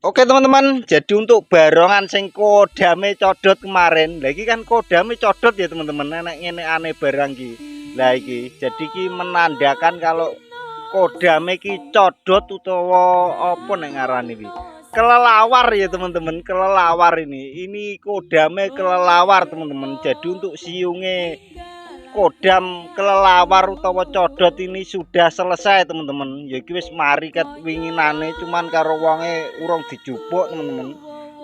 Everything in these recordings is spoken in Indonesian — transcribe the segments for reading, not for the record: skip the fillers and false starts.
Oke teman-teman, jadi untuk barongan sing kodame codot kemarin, lagi kan kodame codot ya teman-teman, enak ngene aneh barang ki. Lah iki, jadi ki menandakan kalau kodame ki codot utawa apa nek ngarani iki. Kelelawar ya teman-teman, kelelawar ini. Ini kodame kelelawar teman-teman. Jadi untuk siunge kodam kelelawar utawa codot ini sudah selesai teman-teman. Ya iki wis mari ket winginane cuman karo wonge urung dijupuk teman-teman.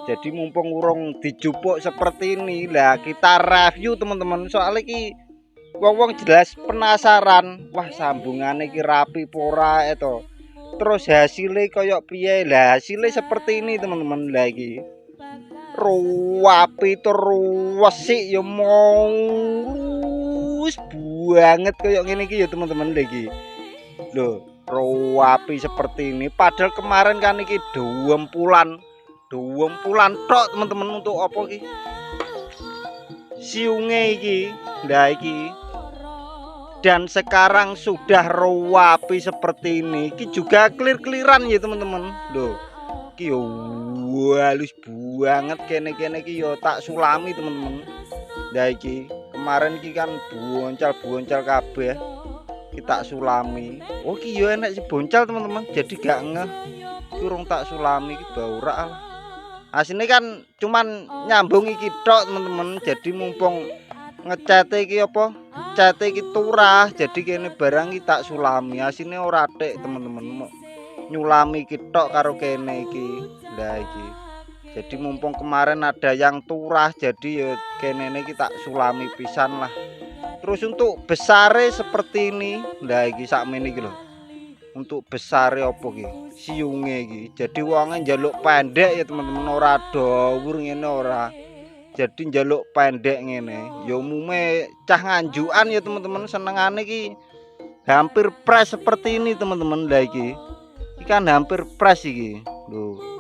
Jadi mumpung urung dijupuk seperti ini lah kita review teman-teman. Soalnya iki wong-wong jelas penasaran. Wah sambungane iki rapi pora itu. Terus hasilnya koyok piye lah hasilnya seperti ini teman-teman lagi. Ruwapi terus sih ya mau banget kayak gini ya teman-teman lagi loh rapi seperti ini padahal kemarin kan iki duempulan tok teman-teman untuk apa iki siunge iki nah iki dan sekarang sudah rapi seperti ini iki juga clear-clearan ya teman-teman loh iki halus banget kene-kene iki yo tak sulami teman-teman nah iki kemarin iki kan boncal kabeh kita sulami. Oh iki yo enek si boncal teman-teman. Jadi gak ngeh kurang tak sulami iki baurak lah. Asine kan cuman nyambung iki tok teman-teman. Jadi mumpung ngecete iki apa? Cete iki turah. Jadi kene barang iki tak sulami. Asine ora tek teman-teman. Nyulami iki tok karo kene iki. Lah iki. Jadi mumpung kemarin ada yang turah jadi ya kenene kita sulami pisan lah. Terus untuk besare seperti ini. Lah iki sakmene iki lho. Untuk besare apa iki? Siunge iki. Jadi wonge njaluk pendek ya teman-teman ora dawa ngene ora. Jadi njaluk pendek ngene. Ya umume cah nganjukan ya teman-teman senengane iki hampir press seperti ini teman-teman. Lah iki. Iki kan hampir press iki. Lho.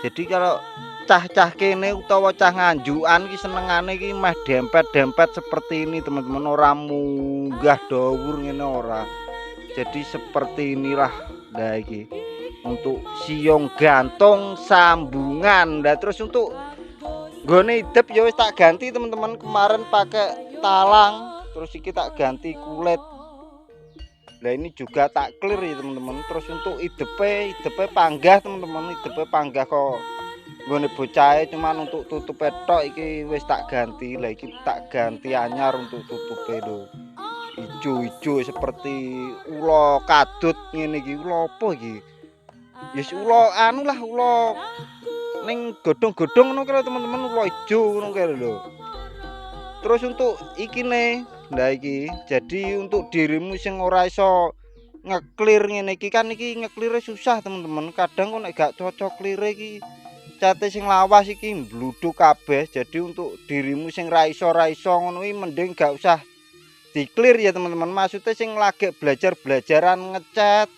Jadi kalau cah-cah kene utawa cah nganjukan iki senengane iki meh dempet-dempet seperti ini teman-teman ora munggah dhawur ngene ora. Jadi seperti inilah nah iki untuk siung gantung sambungan. Nah terus untuk gone idep ya wis tak ganti teman-teman kemarin pakai talang terus iki tak ganti kulit. Nah ini juga tak clear ya teman-teman. Terus untuk idepe panggah teman-teman, idepe panggah kok nggone bocahe cuman untuk tutup tok iki wis tak ganti. Lah iki tak ganti anyar untuk tutupe lho. Ijo-ijo seperti ula kadut ngene iki. Ula apa iki? Yes ula anu lah ula ning godhong-godhong ngono kira teman-teman ula ijo ngono kira lho. Terus untuk ikine nah iki jadi untuk dirimu sing ora iso ngeklir ngene iki kan iki ngeklire susah teman-teman. Kadang kok nek gak cocok klire iki cate sing lawas iki mbluduk kabeh. Jadi untuk dirimu sing ra iso ngono iki mending gak usah diklir ya teman-teman. Maksudnya sing lagi belajaran ngecat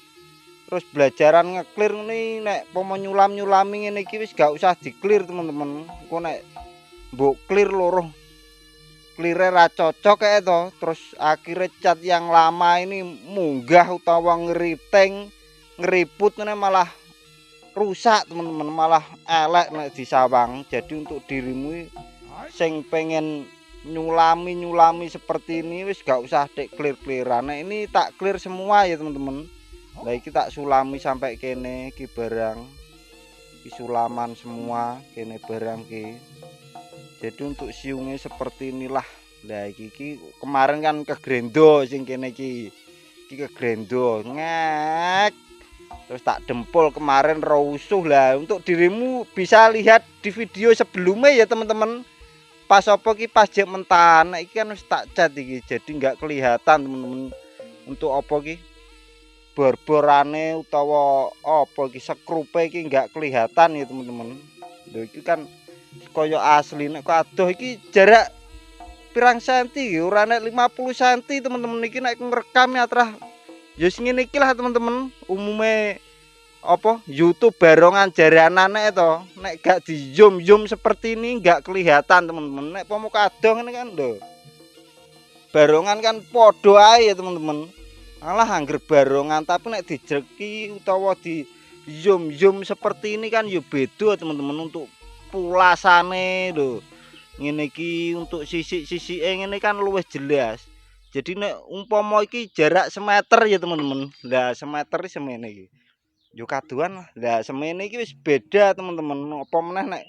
terus belajaran ngeklir ngene nek pomo nyulami ngene iki wis gak usah diklir teman-teman. Engko nek mbok klir loro klire ra cocok kayak to terus akhirnya cat yang lama ini munggah utawa ngeriting ngeriput ini malah rusak teman-teman malah elek nek disawang. Jadi untuk dirimu sing pengen nyulami seperti ini wis gak usah dek clear-clearan. Nah ini tak clear semua ya teman-teman. Nah iki tak sulami sampai kene ki barang ki sulaman semua kene barang ki. Jadi untuk siungnya seperti inilah. Lah iki kemarin kan ke Grendo sing kene iki. Iki ke Grendo ngek. Terus tak dempul kemarin rusuh lah. Untuk dirimu bisa lihat di video sebelumnya ya teman-teman. Pas apa ki pas jek mentan. Nah, iki kan wis tak cat iki. Jadi enggak kelihatan teman-teman. Untuk apa ki? Bor-borane utawa apa ki sekrupe iki enggak kelihatan ya teman-teman. Lho iki kan koyo asli nek adoh iki jarak pirang senti ora nek 50 cm teman-teman iki nek ngrekam ya trah ya sing ngene iki lah teman-teman umume apa YouTube barongan jaranane to nek gak di zoom seperti ini enggak kelihatan teman-teman. Nek pomo adoh ngene kan lho barongan kan padha ae ya teman-teman. Alah angger barongan tapi nek dijreki utawa di zoom seperti ini kan yo beda teman-teman untuk pulasane lho. Ngene iki untuk sisik-sisike ngene kan luwih jelas. Jadi nek umpama iki jarak semeter ya teman-teman. Lah semeter iki semene iki. Yo kaduan lah. Lah semene iki wis beda teman-teman. Apa meneh nek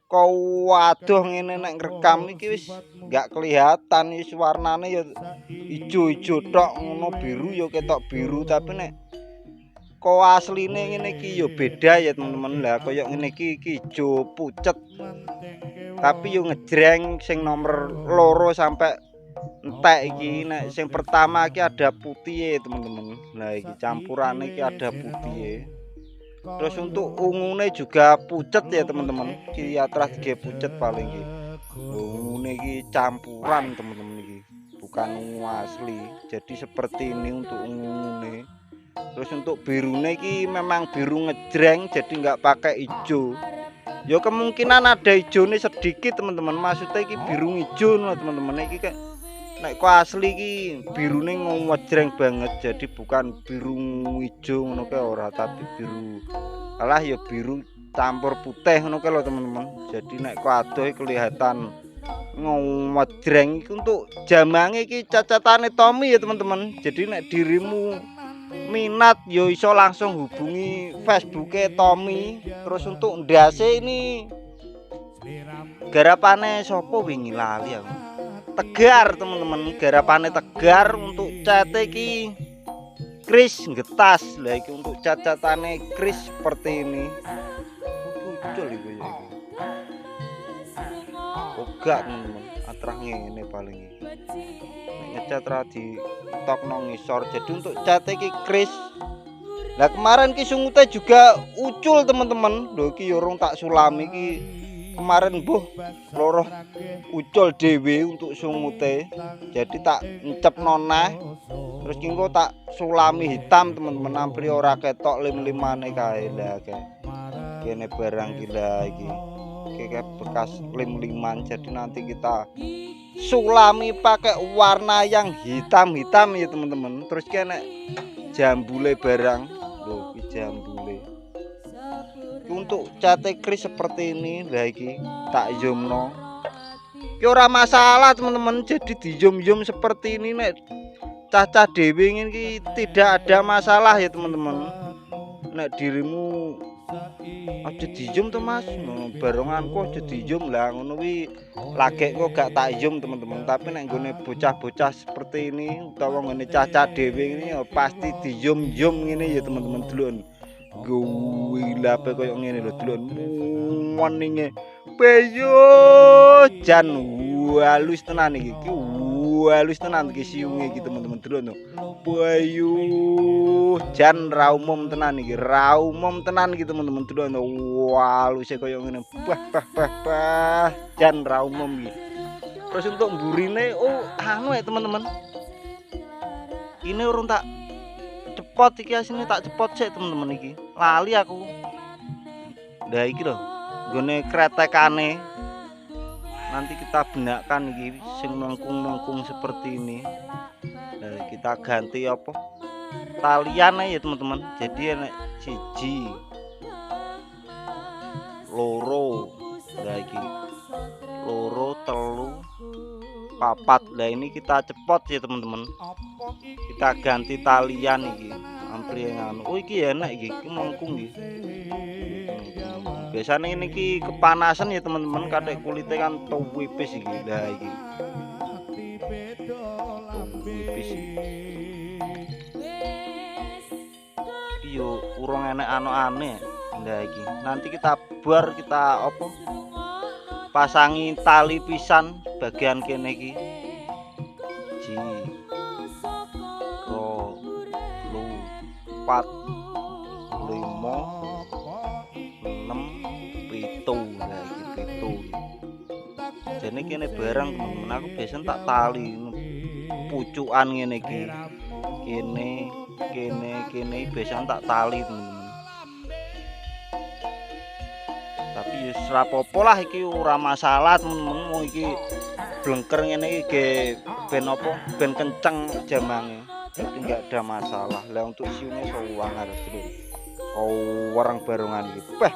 kau waduh ngene nek ngrekam iki wis gak kelihatan wis warnane ya ijo-ijo tok ngono biru ya ketok biru tapi nek kau asline ngene iki ya beda ya teman-teman. Lah kaya ngene iki ijo pucet tapi yo ngejreng sing nomor loro sampai entek iki. Nek sing pertama iki ada putih teman-teman. Nah iki campurane iki ada putih. Terus untuk ungune juga pucet ya teman-teman. Iki atrás ge pucet paling iki. Ungune iki campuran teman-teman iki. Bukan ungu asli. Jadi seperti ini untuk ungune. Terus untuk birune iki memang biru ngejreng jadi nggak pakai hijau. Ya kemungkinan ada hijaunya sedikit teman-teman. Maksudnya iki biru hijau no, teman-teman. Iki kayak nek kok asli iki birune ngejreng banget. Jadi bukan biru hijau ngono kae ora tapi biru. Alah ya biru campur putih ngono kae lho teman-teman. Jadi nek kok adoh kelihatan ngejreng iki untuk jamange iki cacatane Tommy ya teman-teman. Jadi nek dirimu minat yo iso langsung hubungi Facebooknya Tommy. Terus untuk ndase ini garapane sopo wingi lali aku. Tegar teman-teman, garapane Tegar. Untuk chat iki Chris Getas. Lah iki untuk cacatane Chris seperti ini. Lucu iku ya iki. Ogak teman-teman, atrah ngene paling iki. Ngecat ra di tokno ngisor. Jadi untuk cat iki Chris. Nah kemarin ki sungute juga ucul teman-teman. Lho iki yo urung tak sulami iki. Kemarin mbuh loro ucul dhewe untuk sungute. Jadi tak encepno neh. Terus ki engko tak sulami hitam teman-teman. Ampri ora ketok lim-limane kae lah kae. Kene barang gila iki. Kayak bekas lim-liman. Jadi nanti kita sulami pakai warna yang hitam-hitam ya teman-teman. Terus kene jambule barang loh, jambule untuk cate Chris seperti ini. Lah iki tak zoomno ki ora masalah teman-teman. Jadi di zoom seperti ini nek cacah dewe iki tidak ada masalah ya teman-teman. Nek dirimu aja di zoom to Mas, baronganku aja di zoom lah ngono kuwi lagi kok gak tak zoom teman-teman. Tapi nek nggone bocah-bocah seperti ini utawa nggone cacah dhewe ini ya pasti di zoom ngene ya teman-teman. Delon gwilape koyo ngene lho delon moninge peyo jan halus tenan iki. Halus tenan iki siunge iki teman-teman delon to. Bayu jan ra umum tenan iki, ra umum tenan iki teman-teman delon. Haluse koyo ngene. Bah jan ra umum iki. Terus untuk mburine anu ya teman-teman. Ini urung tak cepot iki asine tak cepot sik teman-teman iki. Lali aku. Lah iki lho nggone kretekane. Nanti kita benakkan iki sing mengkung-mengkung seperti ini. Nah, kita ganti apa? Talian ya teman-teman. Jadi enek siji loro. Lah iki loro, telu, papat. Lah ini kita cepot ya teman-teman. Kita ganti talian iki. Ampli ngono. Oh iki enak iki mengkung iki. Biasanya ini ki kepanasan ya teman-teman, kadek kulitnya kan tuwipis iki. Lah iki tuwipis iki yo urung enek anu-ane. Lah iki nanti kita bar kita apa pasangi tali pisan bagian kene iki. Ji ro lu 4 5 nah iki pitu. Jane kene barang temen aku biasanya tak tali pucukan ngene iki. Kene biasanya tak tali temen. Tapi ya serapopo lah iki ora masalah temen-temen. Wong iki blengker ngene iki ge ben apa ben kenceng jamange. Jadi enggak ada masalah. Lah untuk siune sowang arep dulu. Oh, warang barongan iki. Beh.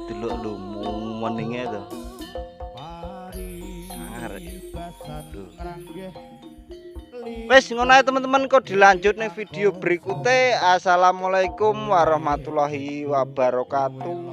Delok lho menenge to. Arek. Wes ngono ae teman-teman, kok dilanjut nih video berikutnya. Assalamualaikum warahmatullahi wabarakatuh.